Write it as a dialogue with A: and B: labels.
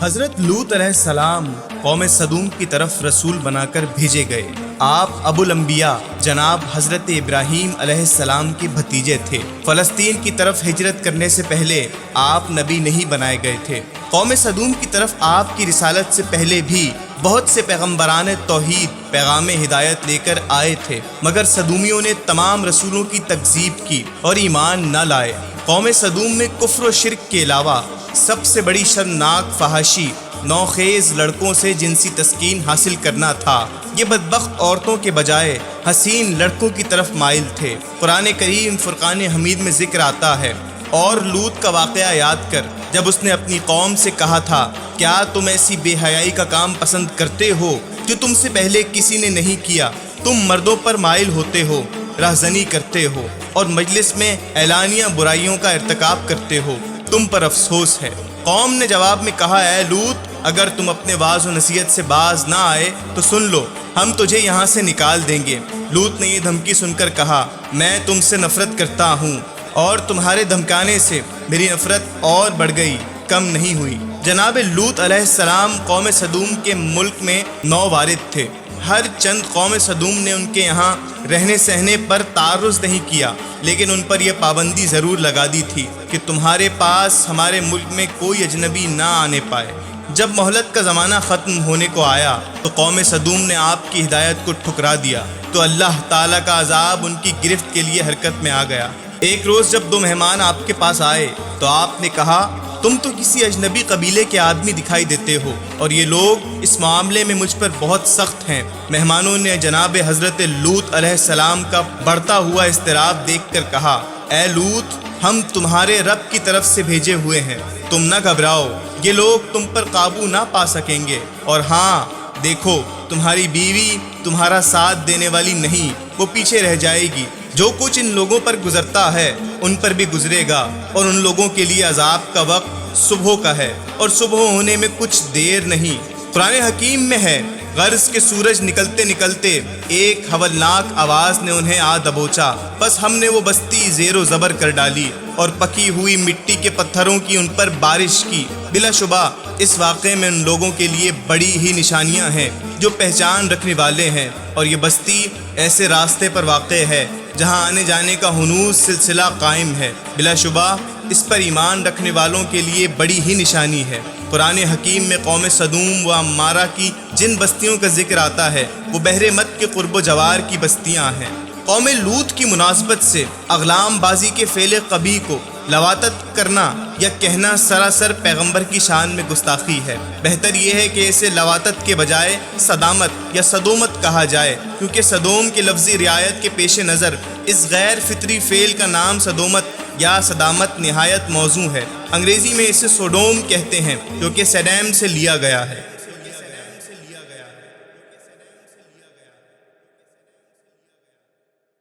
A: حضرت لوط علیہ السلام قوم سدوم کی طرف رسول بنا کر بھیجے گئے۔ آپ ابو الانبیاء جناب حضرت ابراہیم علیہ السلام کے بھتیجے تھے۔ فلسطین کی طرف ہجرت کرنے سے پہلے آپ نبی نہیں بنائے گئے تھے۔ قوم سدوم کی طرف آپ کی رسالت سے پہلے بھی بہت سے پیغمبران توحید پیغام ہدایت لے کر آئے تھے، مگر سدومیوں نے تمام رسولوں کی تکذیب کی اور ایمان نہ لائے۔ قوم سدوم میں کفر و شرک کے علاوہ سب سے بڑی شرمناک فحاشی نوخیز لڑکوں سے جنسی تسکین حاصل کرنا تھا۔ یہ بدبخت عورتوں کے بجائے حسین لڑکوں کی طرف مائل تھے۔ قرآن کریم فرقان حمید میں ذکر آتا ہے، اور لوط کا واقعہ یاد کر جب اس نے اپنی قوم سے کہا تھا، کیا تم ایسی بے حیائی کا کام پسند کرتے ہو جو تم سے پہلے کسی نے نہیں کیا؟ تم مردوں پر مائل ہوتے ہو، رہزنی کرتے ہو اور مجلس میں اعلانیہ برائیوں کا ارتکاب کرتے ہو، تم پر افسوس ہے۔ قوم نے جواب میں کہا، اے لوط، اگر تم اپنے واعظ و نصیحت سے باز نہ آئے تو سن لو، ہم تجھے یہاں سے نکال دیں گے۔ لوط نے یہ دھمکی سن کر کہا، میں تم سے نفرت کرتا ہوں اور تمہارے دھمکانے سے میری نفرت اور بڑھ گئی، کم نہیں ہوئی۔ جناب لوط علیہ السلام قوم سدوم کے ملک میں نو وارد تھے۔ ہر چند قوم سدوم نے ان کے یہاں رہنے سہنے پر تعرض نہیں کیا، لیکن ان پر یہ پابندی ضرور لگا دی تھی کہ تمہارے پاس ہمارے ملک میں کوئی اجنبی نہ آنے پائے۔ جب مہلت کا زمانہ ختم ہونے کو آیا تو قوم سدوم نے آپ کی ہدایت کو ٹھکرا دیا، تو اللہ تعالیٰ کا عذاب ان کی گرفت کے لیے حرکت میں آ گیا۔ ایک روز جب دو مہمان آپ کے پاس آئے تو آپ نے کہا، تم تو کسی اجنبی قبیلے کے آدمی دکھائی دیتے ہو، اور یہ لوگ اس معاملے میں مجھ پر بہت سخت ہیں۔ مہمانوں نے جناب حضرت لوط علیہ السلام کا بڑھتا ہوا اضطراب دیکھ کر کہا، اے لوط، ہم تمہارے رب کی طرف سے بھیجے ہوئے ہیں، تم نہ گھبراؤ، یہ لوگ تم پر قابو نہ پا سکیں گے، اور ہاں دیکھو، تمہاری بیوی تمہارا ساتھ دینے والی نہیں، وہ پیچھے رہ جائے گی۔ جو کچھ ان لوگوں پر گزرتا ہے ان پر بھی گزرے گا، اور ان لوگوں کے لیے عذاب کا وقت صبح کا ہے، اور صبح ہونے میں کچھ دیر نہیں۔ قرآن حکیم میں ہے، غرض کے سورج نکلتے نکلتے ایک ہولناک آواز نے انہیں آ دبوچا، بس ہم نے وہ بستی زیر و زبر کر ڈالی اور پکی ہوئی مٹی کے پتھروں کی ان پر بارش کی۔ بلا شبہ اس واقعے میں ان لوگوں کے لیے بڑی ہی نشانیاں ہیں جو پہچان رکھنے والے ہیں، اور یہ بستی ایسے راستے پر واقع ہے جہاں آنے جانے کا ہنوز سلسلہ قائم ہے۔ بلا شبہ اس پر ایمان رکھنے والوں کے لیے بڑی ہی نشانی ہے۔ قرآن حکیم میں قوم سدوم و عمارہ کی جن بستیوں کا ذکر آتا ہے وہ بحر مد کے قرب و جوار کی بستیاں ہیں۔ قوم لوط کی مناسبت سے اغلام بازی کے فعل قبیح کو لواطت کرنا یا کہنا سراسر پیغمبر کی شان میں گستاخی ہے۔ بہتر یہ ہے کہ اسے لواطت کے بجائے صدامت یا صدومت کہا جائے، کیونکہ صدوم کے لفظی رعایت کے پیش نظر اس غیر فطری فعل کا نام صدومت یا صدامت نہایت موزوں ہے۔ انگریزی میں اسے سوڈوم کہتے ہیں، جو کہ سیڈیم سے لیا گیا ہے۔